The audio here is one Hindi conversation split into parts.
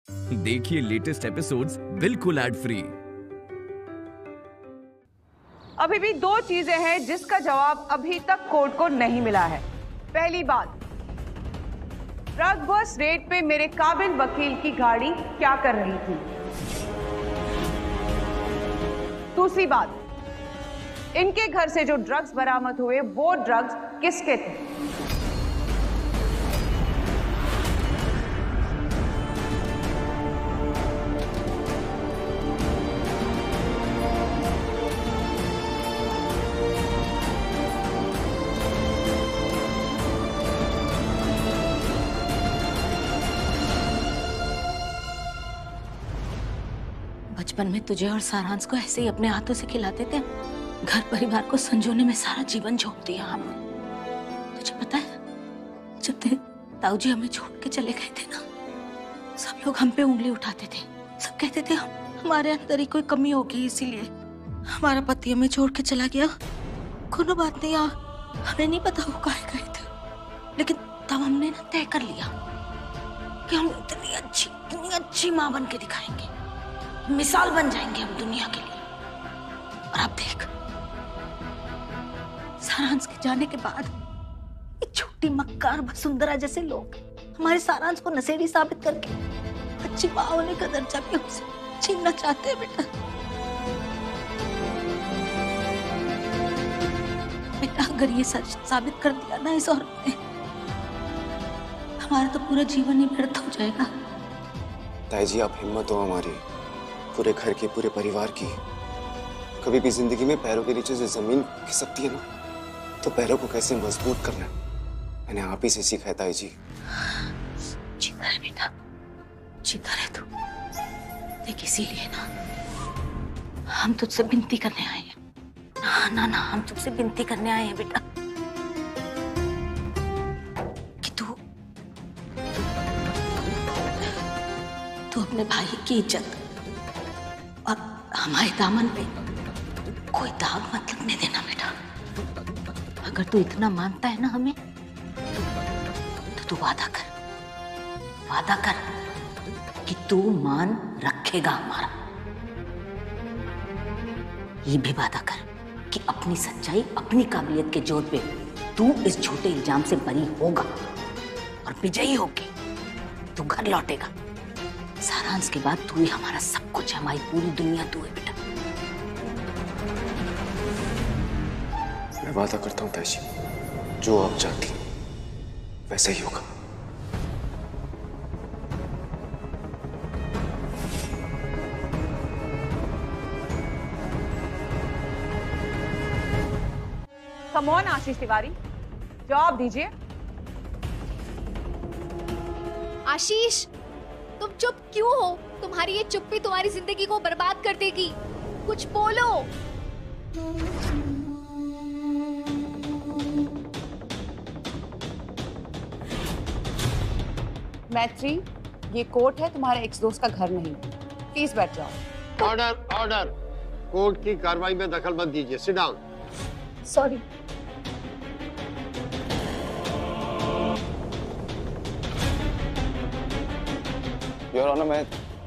देखिए लेटेस्ट एपिसोड्स बिल्कुल एड फ्री। अभी भी दो चीजें हैं जिसका जवाब अभी तक कोर्ट को नहीं मिला है। पहली बात, ड्रग बस्ट रेड पे मेरे काबिल वकील की गाड़ी क्या कर रही थी। दूसरी बात, इनके घर से जो ड्रग्स बरामद हुए वो ड्रग्स किसके थे। बचपन में तुझे और सारांश को ऐसे ही अपने हाथों से खिलाते थे। घर परिवार को संजोने में सारा जीवन झोंक दिया हमने। तुझे पता है, जब ताऊ जी हमें छोड़ के चले गए थे ना, सब लोग हम पे उंगली उठाते थे। सब कहते थे हमारे अंदर ही कोई कमी होगी, इसीलिए हमारा पति हमें छोड़ के चला गया। कोनो बात नहीं, हमें नहीं पता वो काहे गए थे, लेकिन तब हमने ना तय कर लिया कि हम इतनी अच्छी माँ बन के दिखाएंगे, मिसाल बन जाएंगे हम दुनिया के लिए। और अब देख, सारांश के जाने के बाद ये छोटी मक्कार वसुंधरा जैसे लोग हमारे सारांश को नशेड़ी साबित करके अच्छी माँ होने का दर्जा भी हमसे छीनना चाहते हैं। बेटा अगर ये सच साबित कर दिया ना इस औरत ने, हमारा तो पूरा जीवन ही व्यर्थ हो जाएगा। ताई जी, आप हिम्मत हो हमारी, पूरे घर की, पूरे परिवार की। कभी भी जिंदगी में पैरों के नीचे से जमीन खिसकती है ना, तो पैरों को कैसे मजबूत करना है मैंने आप ही से सीखा है ताई जी। जीता है बेटा, जीता रहे तू। देख इसीलिए ना हम तुझसे विनती करने आए हैं। ना हम तुझसे विनती करने आए हैं बेटा कि तू अपने भाई की इज्जत और हमारे दामन पे कोई दाग मत लगने देना बेटा। अगर तू इतना मानता है ना हमें, तो तू वादा कर कि तू मान रखेगा हमारा। ये भी वादा कर कि अपनी सच्चाई, अपनी काबिलियत के जोर पे तू इस झूठे इल्जाम से बरी होगा और विजयी होके तू घर लौटेगा। सारांश के बाद तू ही हमारा सब कुछ है, हमारी पूरी दुनिया तू है बेटा। मैं वादा करता हूँ ताई जी, जो आप चाहती वैसा ही होगा। कम ऑन आशीष तिवारी, जवाब दीजिए। आशीष, तुम चुप क्यों हो? तुम्हारी ये चुप्पी तुम्हारी जिंदगी को बर्बाद कर देगी। कुछ बोलो। मैत्री, ये कोर्ट है, तुम्हारे एक्स दोस्त का घर नहीं। प्लीज बैठ जाओ। ऑर्डर। कोर्ट की कार्रवाई में दखल मत दीजिए। Sit down. Sorry. Your honour, मैं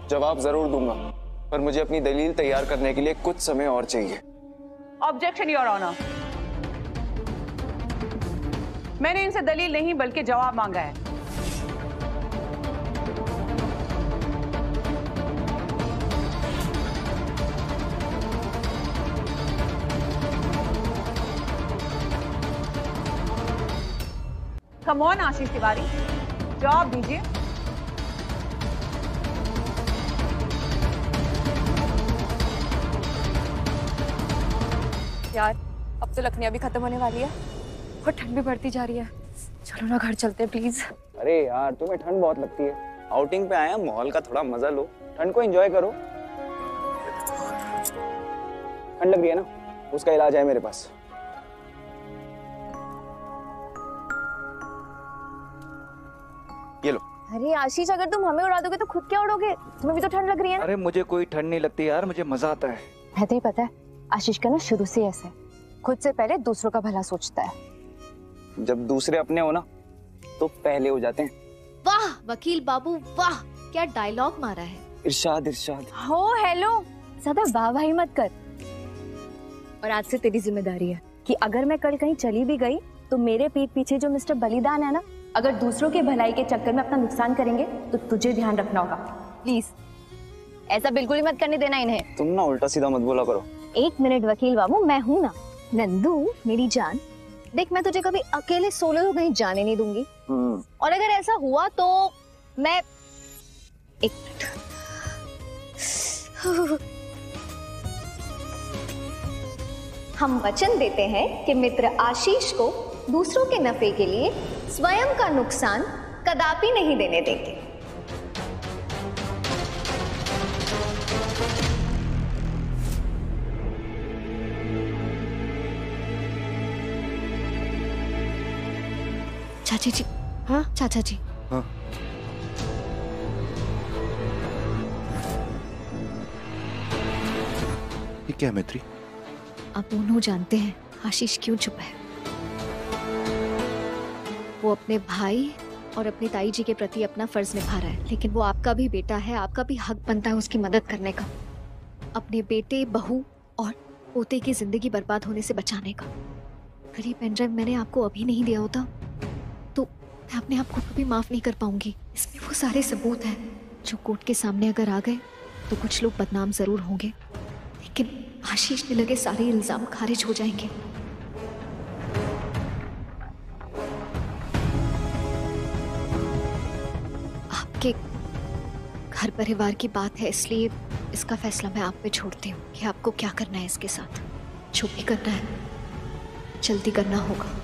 जवाब जरूर दूंगा, पर मुझे अपनी दलील तैयार करने के लिए कुछ समय और चाहिए। ऑब्जेक्शन योर ऑनर, मैंने इनसे दलील नहीं बल्कि जवाब मांगा है। कम ऑन आशीष तिवारी, जवाब दीजिए। यार, अब तो लकड़ियां भी खत्म होने वाली है और ठंड भी बढ़ती जा रही है। चलो ना घर चलते हैं प्लीज। अरे यार, तुम्हें ठंड बहुत लगती है। आउटिंग पे आया, माहौल का थोड़ा मजा लो, ठंड को एंजॉय करो। ठंड लग रही है ना, उसका इलाज है मेरे पास। ये लो। अरे आशीष, अगर तुम हमें उड़ा दोगे तो खुद क्या उड़ोगे? तुम्हें भी तो ठंड लग रही है ना। अरे मुझे कोई ठंड नहीं लगती यार, मुझे मजा आता है। है तो ही पता है, आशीष का ना शुरू से ऐसा है, खुद से पहले दूसरों का भला सोचता है। जब दूसरे अपने हो ना, तो पहले हो जाते हैं। वाह वकील बाबू वाह, क्या डायलॉग मारा है? इरशाद इरशाद। हो हेलो, ज्यादा वाहवाही मत कर। और आज से तेरी जिम्मेदारी है कि अगर मैं कल कहीं चली भी गई तो मेरे पीठ पीछे जो मिस्टर बलिदान है ना, अगर दूसरों के भलाई के चक्कर में अपना नुकसान करेंगे तो तुझे ध्यान रखना होगा। प्लीज ऐसा बिल्कुल ही मत करने देना इन्हें। तुम ना उल्टा सीधा मत बोला करो। 1 मिनट वकील बाबू, मैं हूँ ना। नंदू मेरी जान, देख मैं तुझे कभी अकेले सोलो कहीं जाने नहीं दूंगी। और अगर ऐसा हुआ तो मैं 1 मिनट। हम वचन देते हैं कि मित्र आशीष को दूसरों के नफे के लिए स्वयं का नुकसान कदापि नहीं देने देंगे। चाची जी। हाँ चाचा जी। हाँ। ये क्या है मैत्री? आप दोनों जानते हैं आशीष क्यों चुप है। वो अपने भाई और अपनी ताई जी के प्रति अपना फर्ज निभा रहा है, लेकिन वो आपका भी बेटा है, आपका भी हक बनता है उसकी मदद करने का, अपने बेटे, बहू और पोते की जिंदगी बर्बाद होने से बचाने का। अगर ये पेनड्राइव मैंने आपको अभी नहीं दिया होता तो मैं अपने आप को कभी माफ नहीं कर पाऊंगी। इसमें वो सारे सबूत हैं जो कोर्ट के सामने अगर आ गए तो कुछ लोग बदनाम जरूर होंगे, लेकिन आशीष पे लगे सारे इल्जाम खारिज हो जाएंगे। आपके घर परिवार की बात है, इसलिए इसका फैसला मैं आप पे छोड़ती हूँ कि आपको क्या करना है इसके साथ। जो भी करना है जल्दी करना होगा।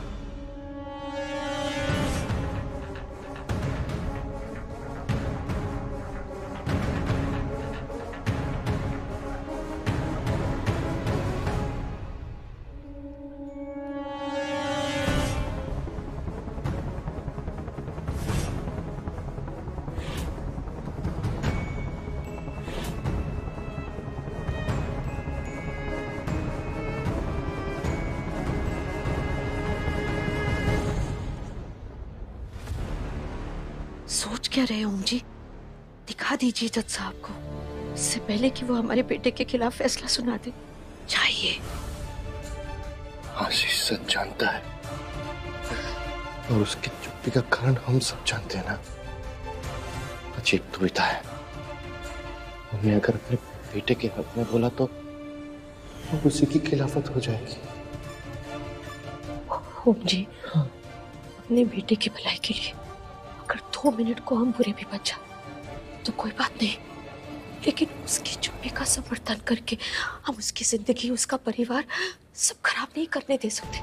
सोच क्या रहे ओम जी? दिखा दीजिए जज साहब को, इससे पहले कि वो हमारे बेटे के खिलाफ फैसला सुना दे। चाहिए। आशीष सच जानता है और उसकी चुप्पी का कारण हम सब जानते हैं ना। अजीब दुविधा है। हमने अगर अपने बेटे के हक में बोला तो उसी की खिलाफत हो जाएगी। ओम जी, अपने बेटे की भलाई के लिए अगर 2 मिनट को हम बुरे भी बच जाए तो कोई बात नहीं, लेकिन उसकी चुप्पी का समर्थन करके हम उसकी जिंदगी, उसका परिवार सब खराब नहीं करने दे सकते।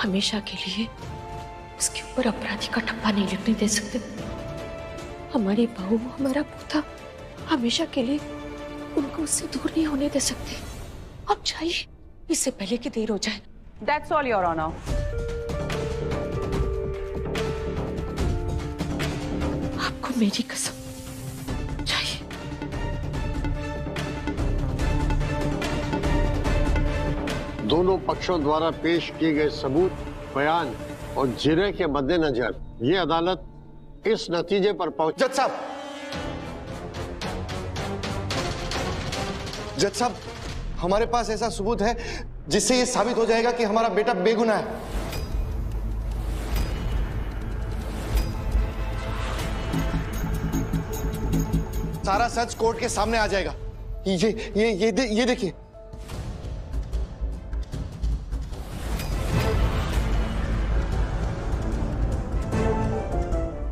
हमेशा के लिए उसके ऊपर अपराधी का ठप्पा नहीं लिखने दे सकते। हमारी बहू, हमारा पोता, हमेशा के लिए उनको उससे दूर नहीं होने दे सकते। अब चाहिए, इससे पहले कि देर हो जाए। That's all, Your Honor. आपको मेरी कसम, चाहिए। दोनों पक्षों द्वारा पेश किए गए सबूत, बयान और जिरह के मद्देनजर ये अदालत इस नतीजे पर पहुंची। जज साहब, हमारे पास ऐसा सबूत है जिससे ये साबित हो जाएगा कि हमारा बेटा बेगुनाह है। सारा सच कोर्ट के सामने आ जाएगा। ये देखिए।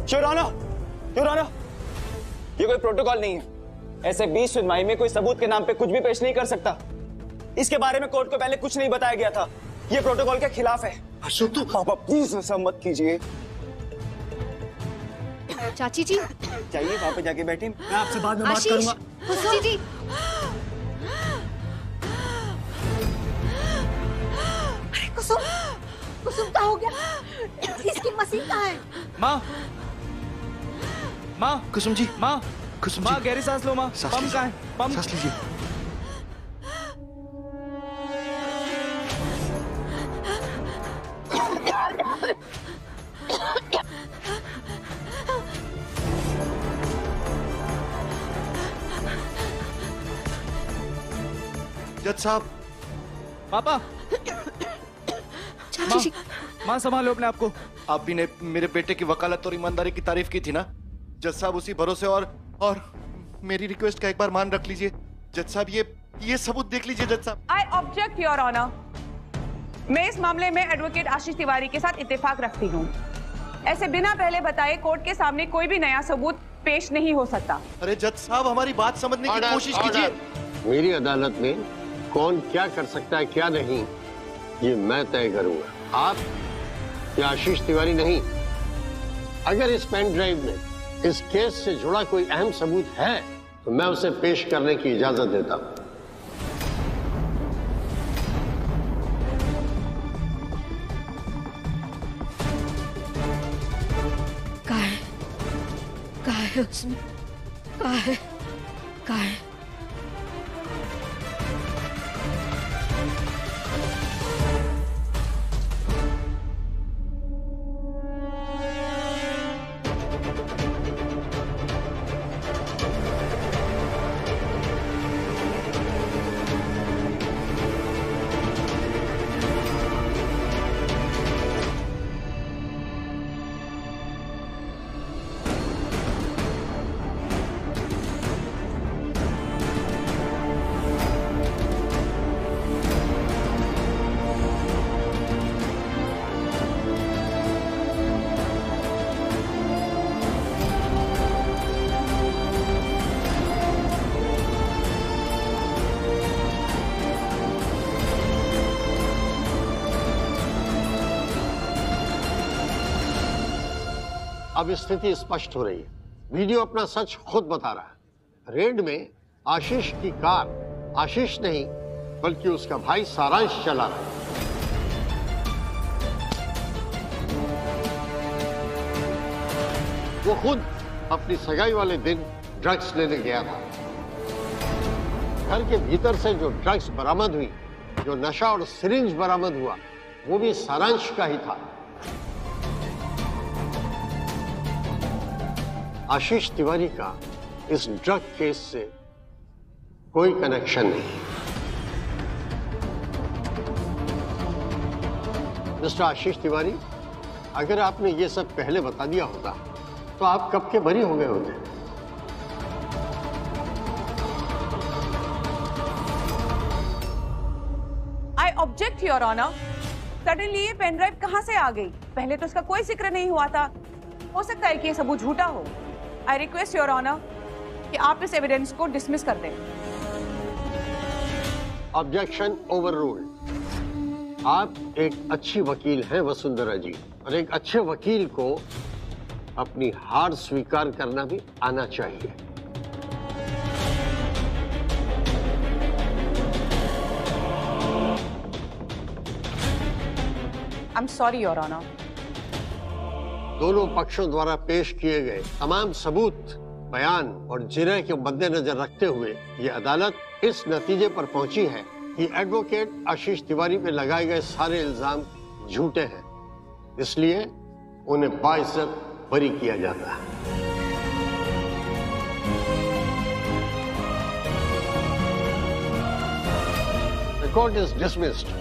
योर ऑनर, ये कोई प्रोटोकॉल नहीं है। ऐसे 20 सुनवाई में कोई सबूत के नाम पे कुछ भी पेश नहीं कर सकता। इसके बारे में कोर्ट को पहले कुछ नहीं बताया गया था। ये प्रोटोकॉल के खिलाफ है। अशोक, तो पापा प्लीज ऐसा मत कीजिए। चाची जी, चाहिए वहां पे जाके बैठे, मैं आपसे बाद में बात आशीष, करूंगा। चाची जी, अरे कुसुम, कुसुम क्या हो गया? इसकी मशीन कहाँ है? माँ, कुसुम जी, माँ, कुसुम माँ जी, गहरी सांस लो। माँ, सांस पंप लीजिए। कहाँ है? पंप। सांस लीजिए। जज साहब। पापा, चाची जी, माँ संभालो अपने आप को। आप भी ने मेरे बेटे की वकालत और ईमानदारी की तारीफ की थी ना जज साहब, उसी भरोसे और मेरी रिक्वेस्ट का एक बार मान रख लीजिए जज साहब। ये सबूत देख लीजिए जज साहब। I object your honour. मैं इस मामले में एडवोकेट आशीष तिवारी के साथ इत्तेफाक रखती हूँ। ऐसे बिना पहले बताए कोर्ट के सामने कोई भी नया सबूत पेश नहीं हो सकता। अरे जज साहब, हमारी बात समझने की कोशिश कीजिए। मेरी अदालत में कौन क्या कर सकता है क्या नहीं, ये मैं तय करूंगा। आप या आशीष तिवारी नहीं। अगर इस पेन ड्राइव में इस केस से जुड़ा कोई अहम सबूत है तो मैं उसे पेश करने की इजाजत देता हूं। कहा है उसने? कहा है? अब स्थिति स्पष्ट हो रही है। वीडियो अपना सच खुद बता रहा है। रेड में आशीष की कार आशीष नहीं बल्कि उसका भाई सारांश चला रहा है। वो खुद अपनी सगाई वाले दिन ड्रग्स लेने गया था। घर के भीतर से जो ड्रग्स बरामद हुई, जो नशा और सिरिंज बरामद हुआ, वो भी सारांश का ही था। आशीष तिवारी का इस ड्रग केस से कोई कनेक्शन नहीं। मिस्टर आशीष तिवारी, अगर आपने ये सब पहले बता दिया होता तो आप कब के बरी हो गए होते। I object your honour. Suddenly ये पेन ड्राइव कहां से आ गई? पहले तो इसका कोई जिक्र नहीं हुआ था। हो सकता है कि ये सबूत झूठा हो। आई रिक्वेस्ट योर ऑनर कि आप इस एविडेंस को डिसमिस कर दें। Objection overruled. आप एक अच्छी वकील हैं वसुंधरा जी, और एक अच्छे वकील को अपनी हार स्वीकार करना भी आना चाहिए। I am sorry your honour. दोनों पक्षों द्वारा पेश किए गए तमाम सबूत, बयान और जिरह के मद्देनजर रखते हुए ये अदालत इस नतीजे पर पहुंची है कि एडवोकेट आशीष तिवारी पे लगाए गए सारे इल्जाम झूठे हैं। इसलिए उन्हें बाइज्जत बरी किया जाता है। The court is dismissed.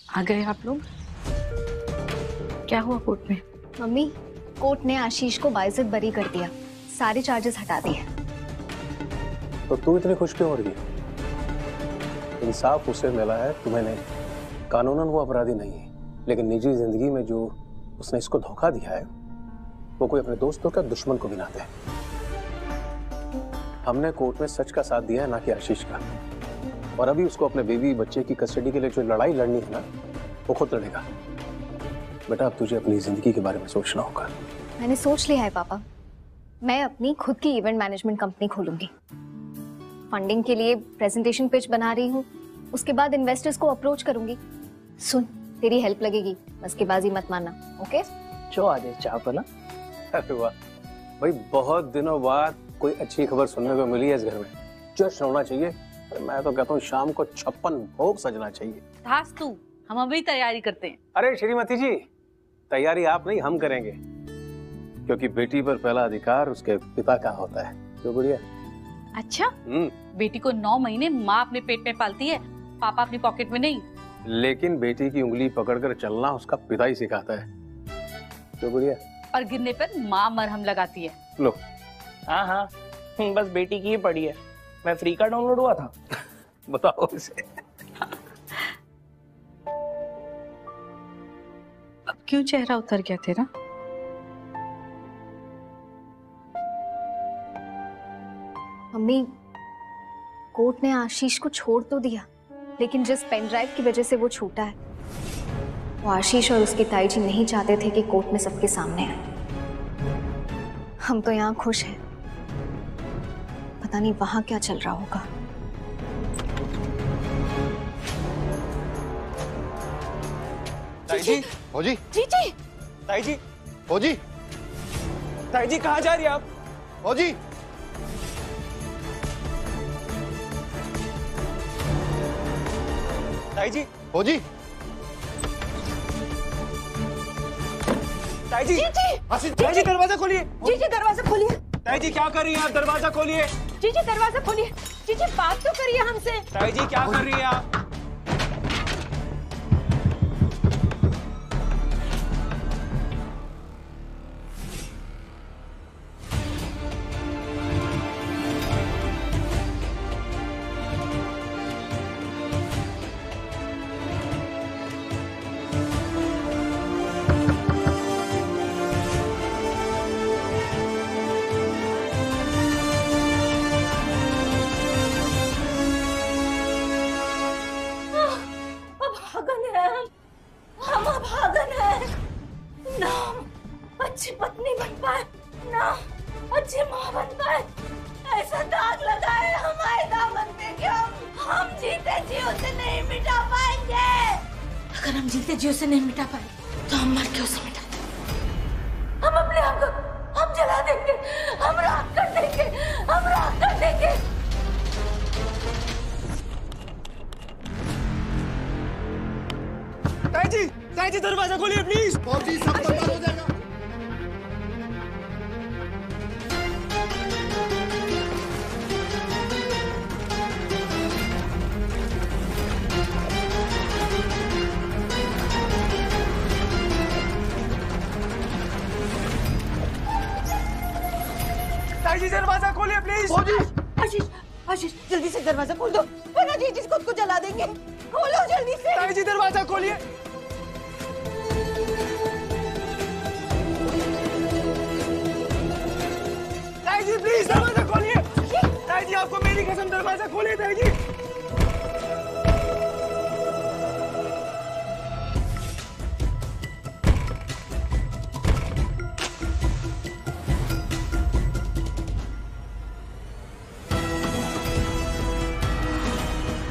आ गए आप लोग? क्या हुआ कोर्ट में? मम्मी, कोर्ट ने आशीष को बाइज्जत बरी कर दिया, सारे चार्जेस हटा दिए। तो तू इतनी खुश क्यों हो रही है? इंसाफ उसे मिला है, तुम्हें नहीं। कानूनन वो अपराधी नहीं है, लेकिन निजी जिंदगी में जो उसने इसको धोखा दिया है वो कोई अपने दोस्तों का दुश्मन को भी ना दे। हमने कोर्ट में सच का साथ दिया है, ना कि आशीष का। और अभी उसको अपने बेबी बच्चे की कस्टडी के लिए जो लड़ाई लड़नी है ना, वो खुद लड़ेगा। बेटा अब तुझे अपनी जिंदगी के बारे में सोचना होगा। मैंने सोच लिया है पापा, मैं अपनी खुद की इवेंट मैनेजमेंट कंपनी खोलूंगी। फंडिंग के लिए प्रेजेंटेशन पिच बना रही हूँ, उसके बाद इन्वेस्टर्स को अप्रोच करूंगी। सुन, तेरी हेल्प लगेगी, मस्केबाजी मत मानना, ओके? जो आदेश चाह ना। अरे वाह भाई, बहुत दिनों बाद कोई अच्छी खबर सुनने को मिली है इस घर में। जश्न होना चाहिए। मैं तो कहता हूँ शाम को 56 भोग सजना चाहिए। धास तू, हम अभी तैयारी करते हैं। अरे श्रीमती जी, तैयारी आप नहीं हम करेंगे, क्योंकि बेटी पर पहला अधिकार उसके पिता का होता है। तो बढ़िया। अच्छा, बेटी को 9 महीने माँ अपने पेट में पालती है, पापा अपनी पॉकेट में नहीं। लेकिन बेटी की उंगली पकड़कर चलना उसका पिता ही सिखाता है। तो बढ़िया। और गिरने पर माँ मरहम लगाती है। लो। हाँ हाँ, बस बेटी की ही पड़ी है। मैं फ्री का डाउनलोड हुआ था। बताओ इसे। अब क्यों चेहरा उतर गया तेरा? मम्मी, कोर्ट ने आशीष को छोड़ तो दिया, लेकिन जिस पेन ड्राइव की वजह से वो छूटा है, वो आशीष और उसकी ताई जी नहीं चाहते थे कि कोर्ट में सबके सामने आए। हम तो यहाँ खुश हैं, पता नहीं वहां क्या चल रहा होगा। ताई जी, फौजी, जीजी, ताई जी, फौजी, ताई जी कहाँ जा रही हैं आप? फौजी, ताई जी, फौजी, ताई जी, जीजी, ताई जी दरवाजा खोलिए। जीजी दरवाजा खोलिए। ताई जी क्या कर रही हैं आप? दरवाजा खोलिए। जीजी दरवाजा खोलिए। जीजी बात तो करिए हमसे। ताई जी क्या कर रही हैं आप? अच्छी पत्नी बन पाए ना, अच्छी माँ बन पाए, ऐसा दाग लगा है हमारे दामन पे कि हम जीते जी उसे नहीं मिटा पाएंगे। अगर हम जीते जी उसे नहीं मिटा पाए तो हम मर के उसे मिटा देंगे। हम अपने आप को हम जला देंगे, हम राख कर देंगे, हम राख कर देंगे। ताई जी दरवाजा खोलिए प्लीज। फौजी सब बर्बाद हो जाएगा। ताई जी दरवाजा खोलिए प्लीज। फौजी, आशीष, आशीष जल्दी से दरवाजा खोल दो, वरना जी जिस खुद को जला देंगे। खोलो जल्दी से। ताई जी दरवाजा खोलिए। ताई जी प्लीज दरवाजा खोलिए। ताई जी आपको मेरी कसम, दरवाजा खोलिए ताई जी।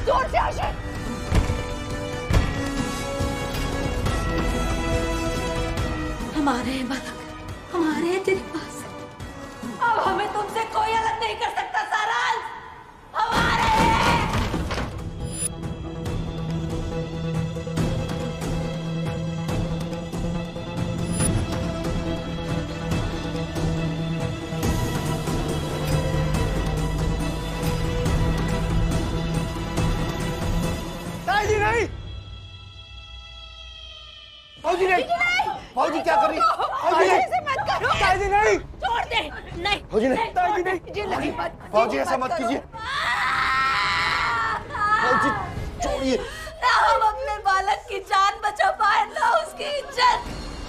जोर से आशीष। हमारे हैं बालक, हमारे हैं तेरे पास। अब हमें तुमसे कोई अलग नहीं कर सकता सारांश, हमारे हैं। ताई जी नहीं, फौजी नहीं, फौजी क्या कर रही है? फौजी नहीं, ऐसे मत करो। ताई जी नहीं, छोड़ दे। नहीं फौजी नहीं, ताई जी नहीं, जी नहीं, मत। फौजी ऐसा मत कीजिए। फौजी छोड़िए। हम अपने बालक की चल,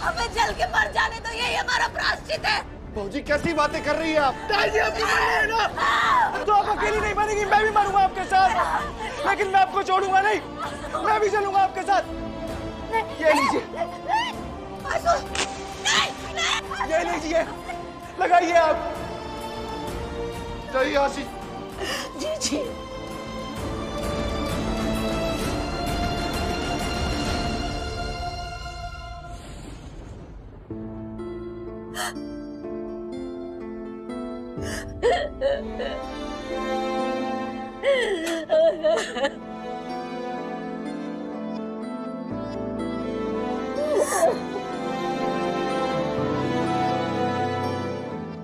हमें जल के मर जाने दो, यही हमारा प्रायश्चित है। जी कैसी बातें कर रही है आप? ताई आपकी मरनी है ना, तो आप अकेली नहीं मरेंगी, मैं भी मरूंगा आपके साथ, लेकिन मैं आपको छोड़ूंगा नहीं, मैं भी चलूंगा आपके साथ। ये लीजिए, ये लीजिए, लगाइए आप। सही आशीष। जी जी।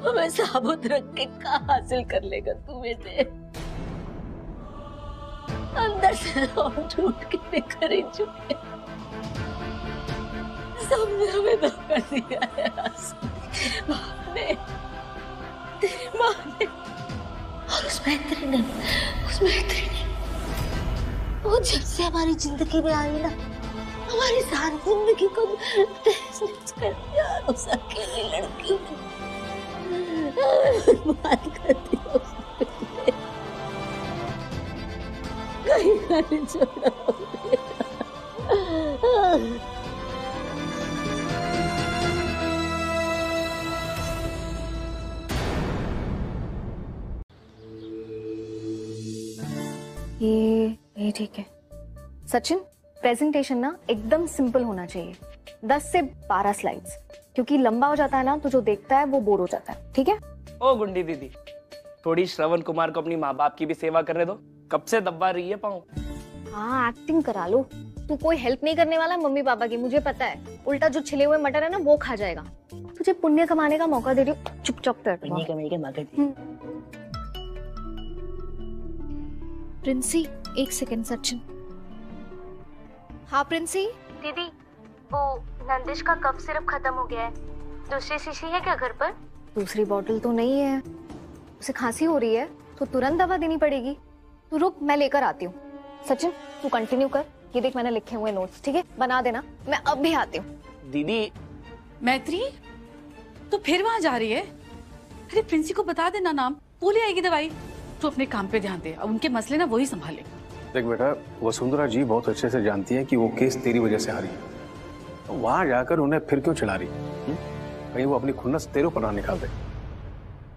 हमें साबुत रख के क्या हासिल कर लेगा तू बेटे? अंदर से और टूट के बिखर ही चुके, सबने हमें धोखा दिया है। माँ ने, तेरी माँ ने और उस मैत्री ने, वो जब से हमारी जिंदगी में आई ना, हमारी सारी जिंदगी को तहस-नहस कर दिया। उस अकेली लड़की ने बात कर दिया उसने, कहीं नहीं छोड़ा। ये ठीक है। सचिन, प्रेजेंटेशन ना एकदम सिंपल होना चाहिए, 10 से 12 स्लाइड्स, क्योंकि लंबा हो जाता है ना तो जो देखता है वो बोर हो जाता है। ठीक है? ओ गुंडी दीदी, थोड़ी श्रवण कुमार को अपनी माँ बाप की भी सेवा करने दो, कब से दबा रही है पाँव। हाँ, एक्टिंग करा लो। तू कोई हेल्प नहीं करने वाला मम्मी पापा की, मुझे पता है। उल्टा जो छिले हुए मटर है ना वो खा जाएगा। तुझे पुण्य कमाने का मौका दे रही हूँ, चुपचाप कर। प्रिंसी, एक सेकंड। सचिन। हाँ प्रिंसी। दीदी, वो नंदिश का कफ सिरप खत्म हो गया है, दूसरी शीशी है क्या घर पर? दूसरी बोतल तो नहीं है। उसे खांसी हो रही है तो तुरंत दवा देनी पड़ेगी। तू रुक, मैं लेकर आती हूँ। सचिन, तू कंटिन्यू कर। ये देख, मैंने लिखे हुए नोट्स, ठीक है? बना देना, मैं अब भी आती हूँ। दीदी। मैत्री, तो फिर वहाँ जा रही है? अरे प्रिंसी को बता देना नाम, वो ले आएगी दवाई। तू अपने काम पे ध्यान दे, अब उनके मसले ना वही संभाले। देख बेटा, वसुंधरा जी बहुत अच्छे से जानती है कि वो केस तेरी वजह से हारी है, तो वहां जाकर उन्हें फिर क्यों चिढ़ा रही? कहीं वो अपनी खुन्नस तेरे ऊपर ना निकाल दे।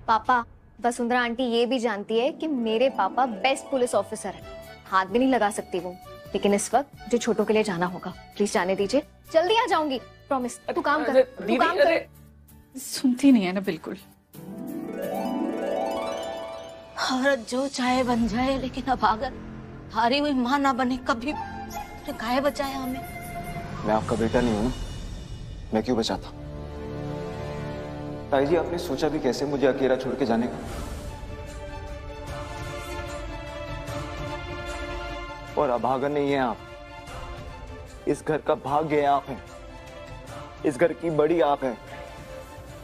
पापा, वसुंधरा आंटी ये भी जानती है कि मेरे पापा बेस्ट पुलिस ऑफिसर है, हाथ भी नहीं लगा सकती वो। लेकिन इस वक्त मुझे छोटों के लिए जाना होगा, प्लीज जाने दीजिए। जल्दी आ जाऊंगी, प्रॉमिस। तू काम कर, तू काम कर। सुनती नहीं है ना बिल्कुल। औरत जो चाहे बन जाए, लेकिन अब अगर हारी हुई माँ ना बने कभी। काहे बचाया हमें? मैं आपका बेटा नहीं हूं ना, मैं क्यों बचाता? ताई जी, आपने सोचा भी कैसे मुझे अकेला छोड़ के जाने का? और अभागा नहीं है आप, इस घर का भाग्य आप हैं, इस घर की बड़ी आप हैं।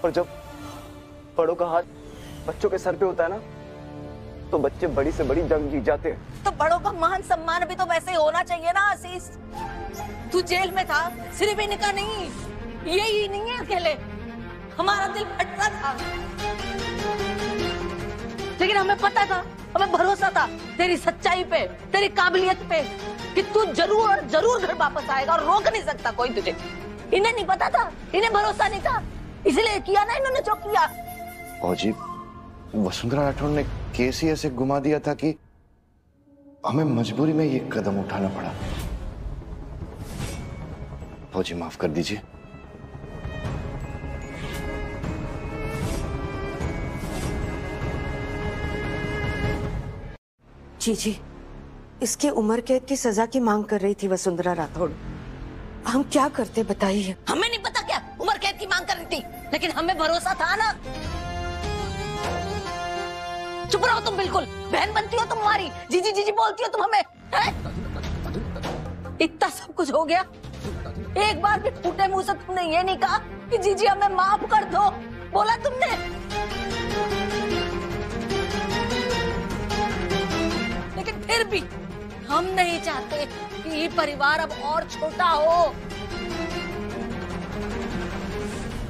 और जब बड़ों का हाथ बच्चों के सर पे होता है ना, तो बच्चे बड़ी से बड़ी जंग जीत जाते हैं। तो बड़ों का मान सम्मान भी तो वैसे ही होना चाहिए ना आशीष। तू जेल में था, सिर्फ इनका नहीं, यही नहीं है अकेले, हमारा दिल फट रहा था। लेकिन हमें पता था, हमें भरोसा था तेरी सच्चाई पे, तेरी काबिलियत पे, कि तू जरूर जरूर घर वापस आएगा और रोक नहीं सकता कोई तुझे। इन्हें नहीं पता था, इन्हें भरोसा नहीं था, इसलिए किया ना इन्होंने जो किया। फौजी, वसुंधरा राठौड़ ने केस ही ऐसे घुमा दिया था कि हमें मजबूरी में ये कदम उठाना पड़ा। फौजी, माफ कर दीजिए। जी, इसकी उम्र कैद की सजा की मांग कर रही थी वसुंधरा राठौड़। हम क्या करते बताइए? हमें नहीं पता क्या उम्र कैद की मांग कर रही थी, लेकिन हमें भरोसा था ना। चुप रहो तुम, बिल्कुल बहन बनती हो तुम हमारी, जीजी जीजी बोलती हो तुम हमें, है? इतना सब कुछ हो गया, एक बार भी फूटे मुंह से तुमने ये नहीं कहा कि जीजी हमें माफ कर दो, बोला तुमने? लेकिन फिर भी हम नहीं चाहते कि ये परिवार अब और छोटा हो।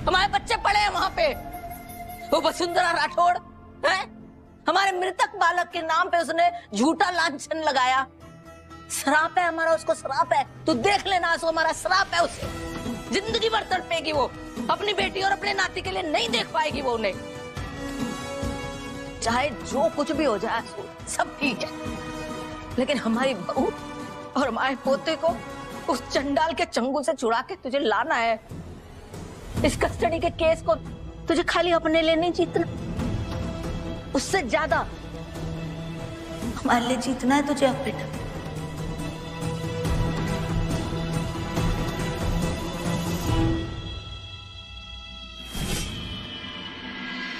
हमारे बच्चे पड़े हैं वहां पे। वो वसुंधरा राठौड़ है, हमारे मृतक बालक के नाम पे उसने झूठा लांछन लगाया। श्राप है हमारा, उसको श्राप है। तू देख लेना आंसू, हमारा श्राप है उसे। जिंदगी भर तड़पेगी वो, अपनी बेटी और अपने नाती के लिए नहीं देख पाएगी वो उन्हें। चाहे जो कुछ भी हो जाए सब ठीक है, लेकिन हमारी बहू और हमारे पोते को उस चंडाल के चंगुल से छुड़ा के तुझे लाना है। इस कस्टडी के केस को तुझे खाली अपने लिए नहीं जीतना, उससे ज्यादा हमारे लिए जीतना है तुझे अब बेटा।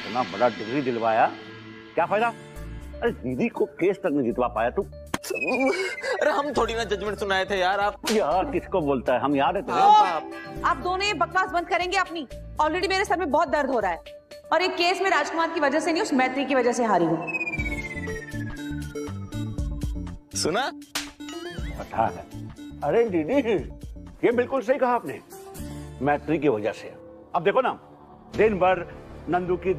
इतना बड़ा डिग्री दिलवाया, क्या फायदा? अरे दीदी को केस तक नहीं जितवा पाया तू। अरे हम थोड़ी ना जजमेंट सुनाए थे यार। आप यार किसको बोलता है, हम याद है तुम्हें। आप दोनों ये बकवास बंद करेंगे अपनी? ऑलरेडी मेरे सर में बहुत दर्द हो रहा है, और एक केस में राजकुमार की वजह से नहीं, उस मैत्री की वजह से हारी हूँ। सुना? पता है। अरे दीदी ये बिल्कुल सही कहा आपने, मैत्री की वजह से। अब देखो ना, दिन भर नंदू की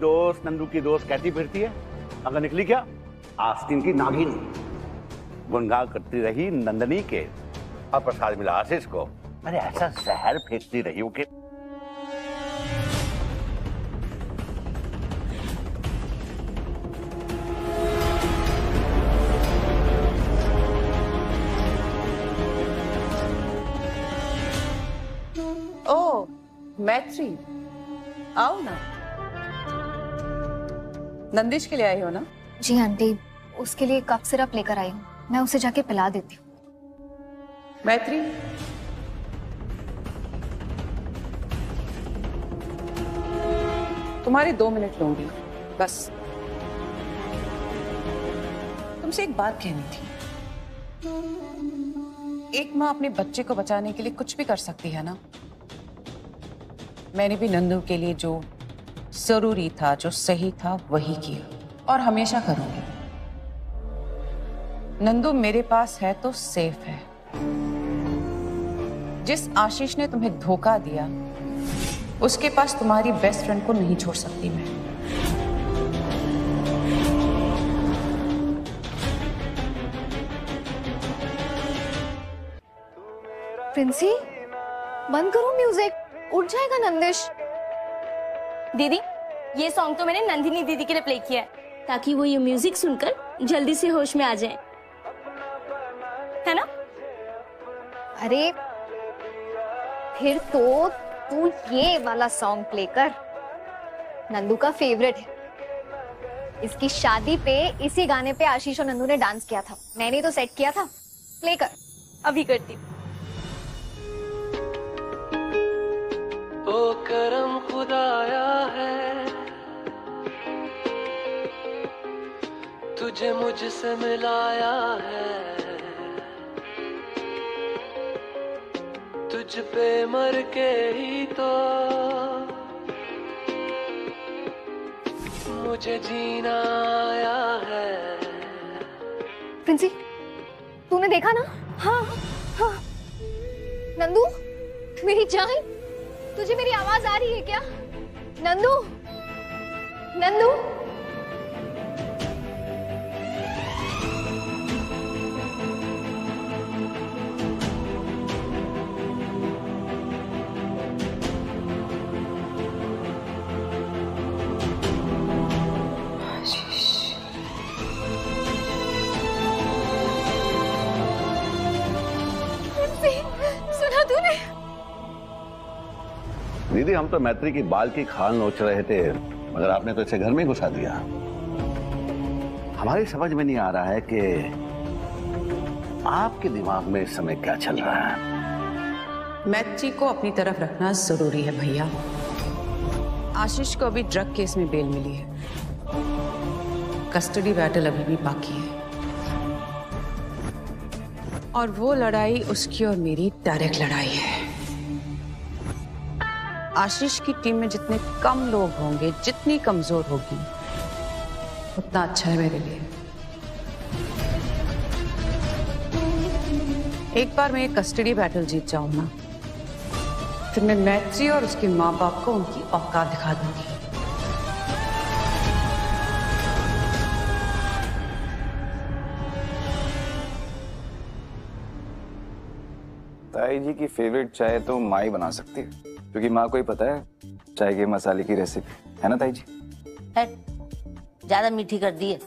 दोस्त कहती फिरती है, अगर निकली क्या आस्तीन की नागिन। गुनगान करती रही नंदनी के, और प्रसाद मिला आशीष को। अरे ऐसा जहर फेंकती रही कि ओ मैत्री, आओ ना। नंदिश के लिए आई हो ना? जी आंटी, उसके लिए कफ सिरप लेकर आई हूँ, मैं उसे जाके पिला देती हूँ। मैत्री, तुम्हारे 2 मिनट लूंगी बस। तुमसे एक बात कहनी थी। एक माँ अपने बच्चे को बचाने के लिए कुछ भी कर सकती है ना। मैंने भी नंदू के लिए जो जरूरी था, जो सही था, वही किया, और हमेशा करूंगी। नंदू मेरे पास है तो सेफ है। जिस आशीष ने तुम्हें धोखा दिया, उसके पास तुम्हारी बेस्ट फ्रेंड को नहीं छोड़ सकती मैं। प्रिंसी, बंद करो म्यूजिक, उठ जाएगा नंदिश। दीदी, ये सॉन्ग तो मैंने नंदिनी दीदी के लिए प्ले किया है, ताकि वो ये म्यूजिक सुनकर जल्दी से होश में आ जाए, है ना? अरे फिर तो तू ये वाला सॉन्ग प्ले कर, नंदू का फेवरेट है। इसकी शादी पे इसी गाने पे आशीष और नंदू ने डांस किया था, मैंने तो सेट किया था। प्ले कर। अभी करती हूँ। ओ करम खुदाया है, तुझे मुझसे मिलाया है, तुझ पे मर के ही तो मुझे जीना आया है। प्रिंसी, तूने देखा ना? हाँ हाँ। नंदू, मेरी जान, तुझे मेरी आवाज आ रही है क्या? नंदू, नंदू। सुना तूने? दीदी हम तो मैत्री की बाल की खाल नोच रहे थे, मगर आपने तो इसे घर में घुसा दिया। हमारी समझ में नहीं आ रहा है कि आपके दिमाग में इस समय क्या चल रहा है। मैत्री को अपनी तरफ रखना जरूरी है भैया। आशीष को अभी ड्रग केस में बेल मिली है, कस्टडी बैटल अभी भी बाकी है, और वो लड़ाई उसकी और मेरी डायरेक्ट लड़ाई है। आशीष की टीम में जितने कम लोग होंगे, जितनी कमजोर होगी, उतना अच्छा है मेरे लिए। एक बार मैं ये कस्टडी बैटल जीत जाऊं ना, फिर मैं मैत्री और उसके माँ बाप को उनकी औकात दिखा दूंगी। ताई जी की फेवरेट चाय तो माँ ही बना सकती है, क्योंकि माँ को ही पता है चाय के मसाले की रेसिपी, है ना ताई जी? ज्यादा मीठी कर दी है।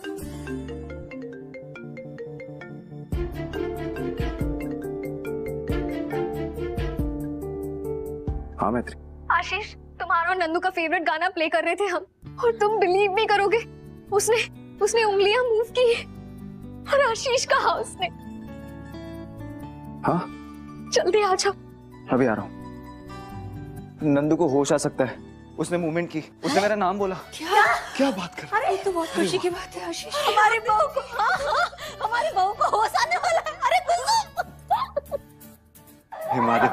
हाँ मैत्री। आशीष, तुम्हारा और नंदू का फेवरेट गाना प्ले कर रहे थे हम, और तुम बिलीव नहीं करोगे, उसने उंगलियां मूव की और आशीष कहा उसने। हाँ? जल्दी आ जाओ। अभी आ रहा हूँ। नंदू को होश आ सकता है, उसने मूवमेंट की, उसने मेरा नाम बोला। क्या बात कर? अरे ये तो बहुत खुशी की बात है आशीष। हमारी बहू को, हमारी बहू को होश आने वाला है। अरे गुल्लू! हे महादेव,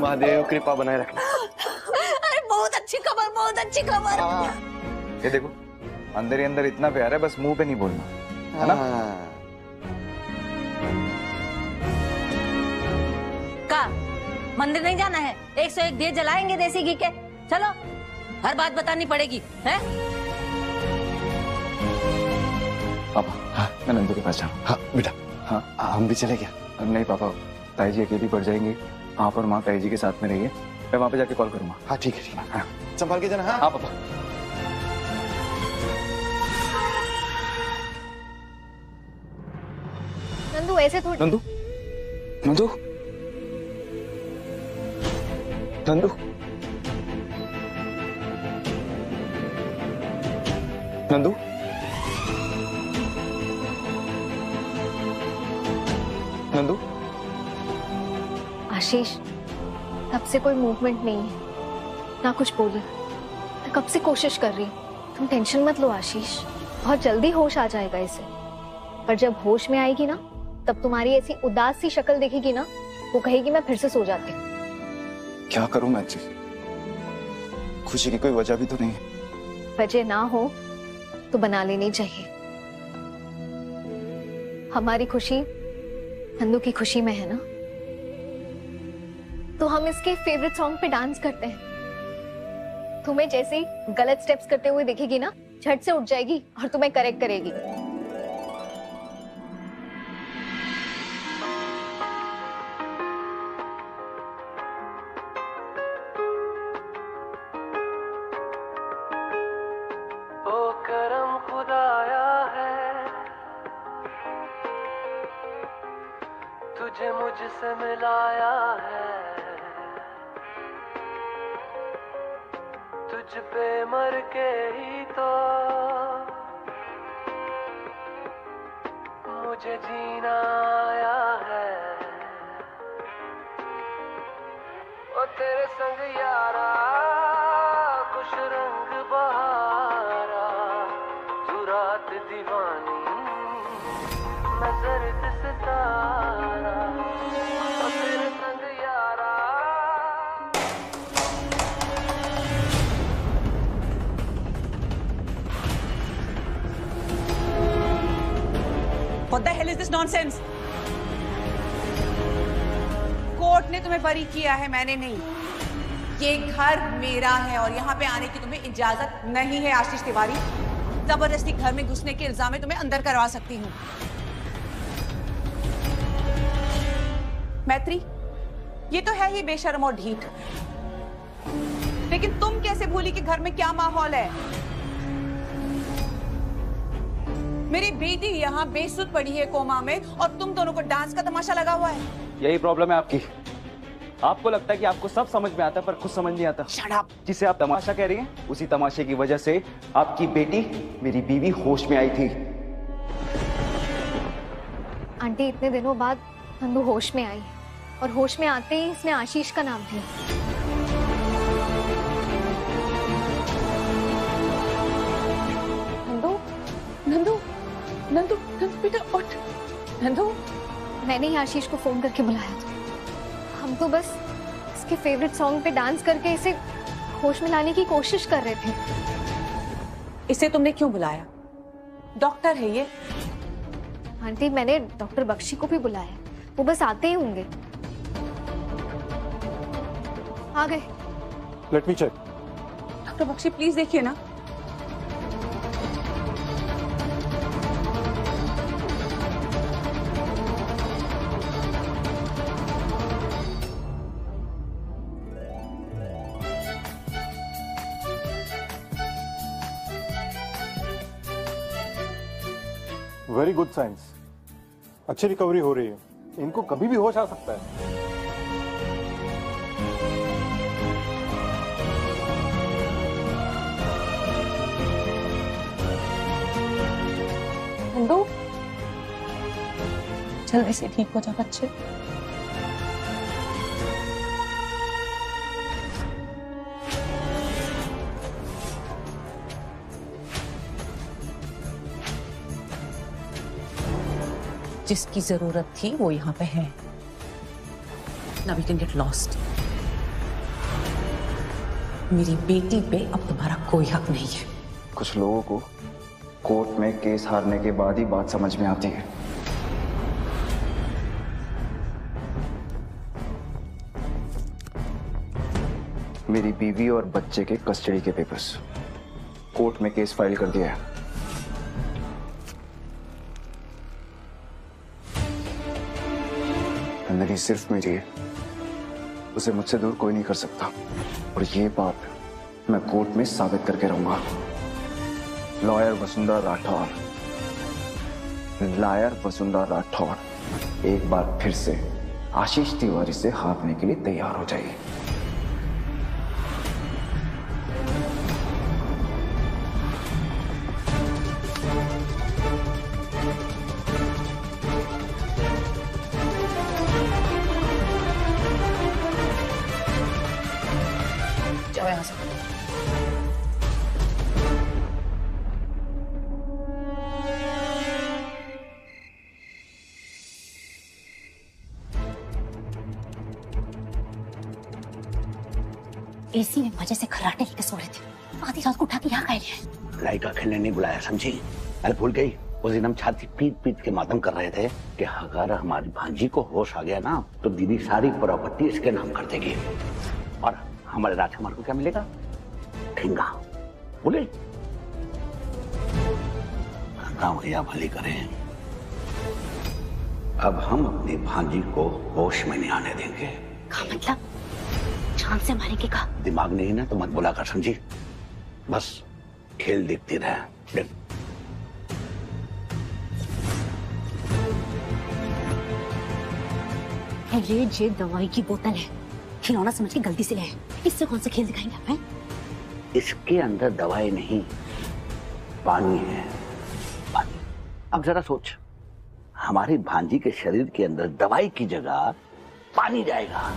महादेव कृपा बनाए रखना। अरे बहुत अच्छी खबर, बहुत अच्छी खबर। ये देखो, अंदर ही अंदर इतना प्यार है, बस मुंह पे नहीं बोलना, है ना? का मंदिर नहीं जाना है? 101 दिए जलाएंगे देसी घी के। चलो, हर बात बतानी पड़ेगी, है? पापा, हाँ, मैं नंदू के पास जाऊँ। हाँ बेटा। हाँ, हम भी चले क्या? नहीं पापा, ताई जी अकेली पड़ जाएंगी। आप और माँ ताई जी के साथ में रहिए, मैं वहाँ पे जाके कॉल करूँगा। हाँ ठीक है, ठीक है। हाँ, संभाल के जाना। हाँ हाँ पापा। नंदू ऐसे थोड़ी। नंदू, नंदू, नंदू, नंदू, नंदू। आशीष, तब से कोई मूवमेंट नहीं है, ना कुछ बोली। मैं कब से कोशिश कर रही हूँ। तुम टेंशन मत लो आशीष, बहुत जल्दी होश आ जाएगा इसे। पर जब होश में आएगी ना, तब तुम्हारी ऐसी उदास सी शक्ल देखेगी ना, वो कहेगी मैं फिर से सो जाती हूँ। क्या करूं मैं? खुशी की कोई वजह भी तो नहीं है। वजह ना हो तो बना लेनी चाहिए। हमारी खुशी नंदू की खुशी में है ना, तो हम इसके फेवरेट सॉन्ग पे डांस करते हैं। तुम्हें जैसे ही गलत स्टेप्स करते हुए देखेगी ना, झट से उठ जाएगी और तुम्हें करेक्ट करेगी। तुझे मुझसे मिलाया है, तुझ पे मर के ही तो मुझे जीना आया है। ओ तेरे संग यारा कुछ रंग बहारा, तू रात दीवानी मैं दर्द सितारा। ओ तेरे संग यारा। What the hell is this nonsense? Court ने तुम्हें बरी किया है, मैंने नहीं। ये घर मेरा है और यहाँ पे आने की तुम्हें इजाजत नहीं है आशीष तिवारी। जबरदस्ती घर में घुसने के इल्जाम में तुम्हें अंदर करवा सकती हूँ। मैत्री, ये तो है ही बेशर्म और ढीठ, लेकिन तुम कैसे भूली कि घर में क्या माहौल है? मेरी बेटी यहाँ बेसुध पड़ी है कोमा में, और तुम दोनों को डांस का तमाशा लगा हुआ है। यही प्रॉब्लम है आपकी। आपको लगता है कि आपको सब समझ में आता है, पर कुछ समझ नहीं आता। Shut up! जिसे आप तमाशा कह रही हैं, उसी तमाशे की वजह से आपकी बेटी, मेरी बीवी, होश में आई थी। आंटी, इतने दिनों बाद नंदू होश में आई, और होश में आते ही इसने आशीष का नाम लिया। नंदू, नंदू, नंदू, नंदू बेटा उठ। नंदू, मैंने ही आशीष को फोन करके बुलाया था। हम तो बस इसके फेवरेट सॉन्ग पे डांस करके इसे होश में लाने की कोशिश कर रहे थे। इसे तुमने क्यों बुलाया? डॉक्टर है ये। आंटी, मैंने डॉक्टर बख्शी को भी बुलाया, वो बस आते ही होंगे। आ गए। Let me check. Doctor Bakshi please देखिए ना। वेरी गुड साइंस, अच्छी रिकवरी हो रही है। इनको कभी भी होश आ सकता है। नंदू जल्दी से ठीक हो जा बच्चे। जिसकी जरूरत थी वो यहाँ पे है। Now we can get lost. मेरी बेटी पे अब तुम्हारा कोई हक नहीं है। कुछ लोगों को कोर्ट में केस हारने के बाद ही बात समझ में आती है। मेरी बीवी और बच्चे के कस्टडी के पेपर्स कोर्ट में केस फाइल कर दिया है। नंदिनी सिर्फ मेरी है, उसे मुझसे दूर कोई नहीं कर सकता। और ये बात मैं कोर्ट में साबित करके रहूंगा। लॉयर वसुंधरा राठौर, लायर वसुंधरा राठौर एक बार फिर से आशीष तिवारी से हारने के लिए तैयार हो जाइए। जाओ यहाँ से। एसी में मजे से खर्राटे लेके सो रहे थे, आधी रात को उठा के यहाँ खाए लिए। लाइका खेलने नहीं बुलाया, समझी? अरे भूल गई, उस दिन हम छाती पीट पीट के मातम कर रहे थे कि अगर हमारी भांजी को होश आ गया ना तो दीदी सारी प्रॉपर्टी इसके नाम कर देगी और हमारे राजकुमार को क्या मिलेगा? ठेंगा। बोले भैया भली करें। अब हम अपनी भांजी को होश में नहीं आने देंगे। क्या मतलब? जान से मारेंगे का? दिमाग नहीं ना तो मत बोला कर, समझी? बस खेल देखती रहे। ये दवाई की बोतल है, खिलौना समझ के गलती से ले आए। इससे कौन सा खेल दिखाएंगे आप? हैं? इसके अंदर दवाई नहीं, पानी है, पानी। अब जरा सोच, हमारी भांजी के शरीर के अंदर दवाई की जगह पानी जाएगा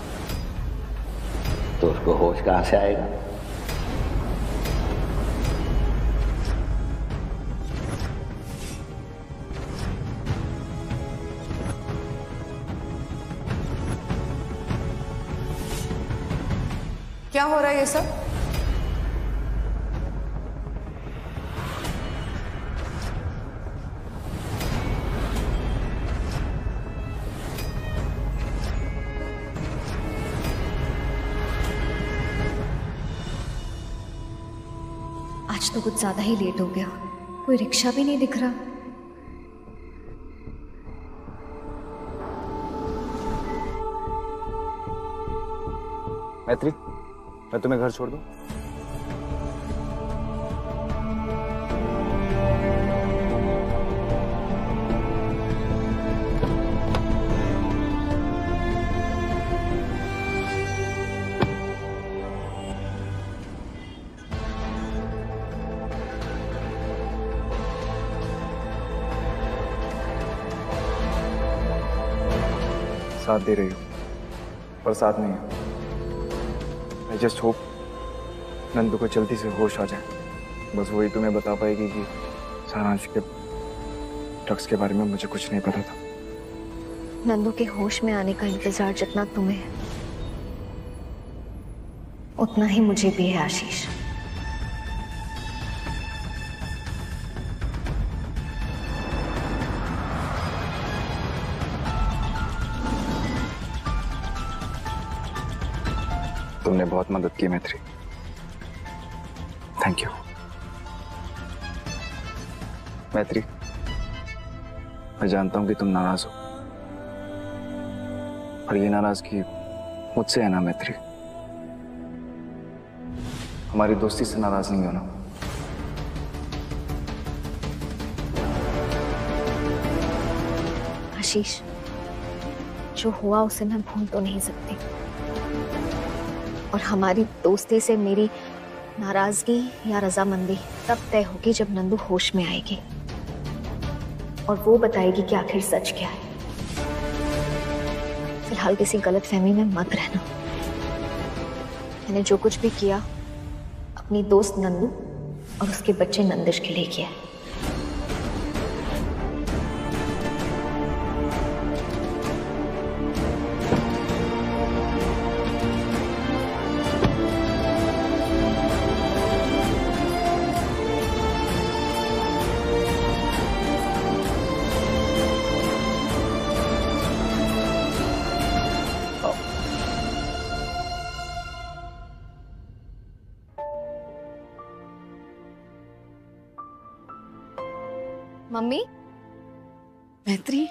तो उसको होश कहां से आएगा? क्या हो रहा है ये सब? आज तो कुछ ज्यादा ही लेट हो गया, कोई रिक्शा भी नहीं दिख रहा। मैत्री, मैं तुम्हें घर छोड़ दूं? साथ दे रही हो पर साथ नहीं है। आई जस्ट होप नंदू को जल्दी से होश आ जाए। बस वही तुम्हें बता पाएगी कि सारांश के ड्रग्स के बारे में मुझे कुछ नहीं पता था। नंदू के होश में आने का इंतजार जितना तुम्हें है उतना ही मुझे भी है आशीष। तुमने बहुत मदद की मैत्री, थैंक यू। मैत्री, मैं जानता हूं कि तुम नाराज हो, और ये नाराजगी मुझसे है ना मैत्री। हमारी दोस्ती से नाराज नहीं होना। आशीष, जो हुआ उसे मैं भूल तो नहीं सकती, और हमारी दोस्ती से मेरी नाराजगी या रजामंदी तब तय होगी जब नंदू होश में आएगी और वो बताएगी कि आखिर सच क्या है। फिलहाल किसी गलतफहमी में मत रहना। मैंने जो कुछ भी किया अपनी दोस्त नंदू और उसके बच्चे नंदिश के लिए किया। मम्मी, मैत्री,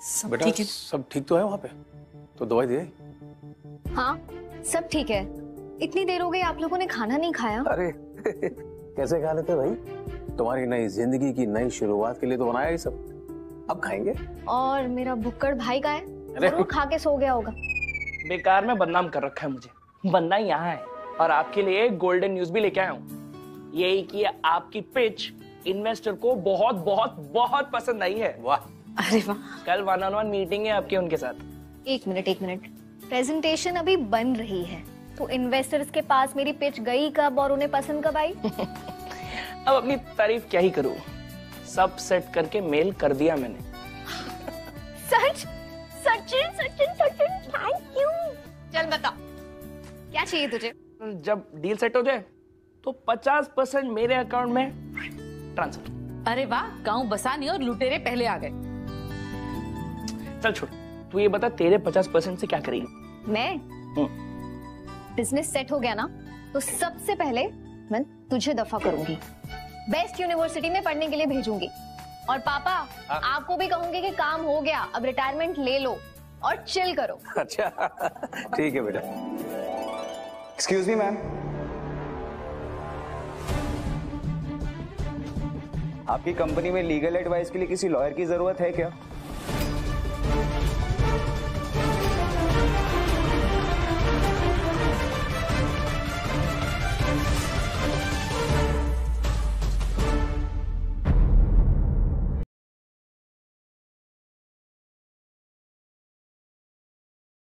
सब बेटा ठीक है? सब ठीक तो है वहाँ पे? तो दवाई दे। हाँ, सब ठीक है। इतनी देर हो गई, आप लोगों ने खाना नहीं खाया? अरे कैसे खा लेते भाई, तुम्हारी नई जिंदगी की नई शुरुआत के लिए तो बनाया ये सब, अब खाएंगे। और मेरा भुक्कड़ भाई का है, वो खा के सो गया होगा। बेकार में बदनाम कर रखा है मुझे, बनना यहाँ है। और आपके लिए गोल्डन न्यूज भी लेके आया हूँ, यही कि आपकी पिच इन्वेस्टर को बहुत बहुत बहुत पसंद आई है। वाह, अरे वाह। कल 1-on-1 मीटिंग है आपकी उनके साथ। एक मिनट, प्रेजेंटेशन अभी बन रही है, तो इन्वेस्टर्स के पास मेरी पिच गई कब और उन्हें पसंद कब आई? अब अपनी तारीफ क्या ही करूं, सब सेट करके मेल कर दिया मैंने। सच? Sachin, thank you. चल बता, क्या चाहिए तुझे? जब डील सेट हो जाए तो 50% मेरे अकाउंट में ट्रांसफर। अरे वाह, गांव बसानी और लुटेरे पहले आ गए। चल छोड़, तू ये बता तेरे 50% से क्या करेगी? मैं? बिजनेस सेट हो गया ना, तो सबसे पहले मैं तुझे दफा करूंगी, बेस्ट यूनिवर्सिटी में पढ़ने के लिए भेजूंगी, और पापा आपको भी कहूंगी कि काम हो गया, अब रिटायरमेंट ले लो और चिल करो। अच्छा ठीक है बेटा। एक्सक्यूज मी मैम, आपकी कंपनी में लीगल एडवाइस के लिए किसी लॉयर की जरूरत है क्या?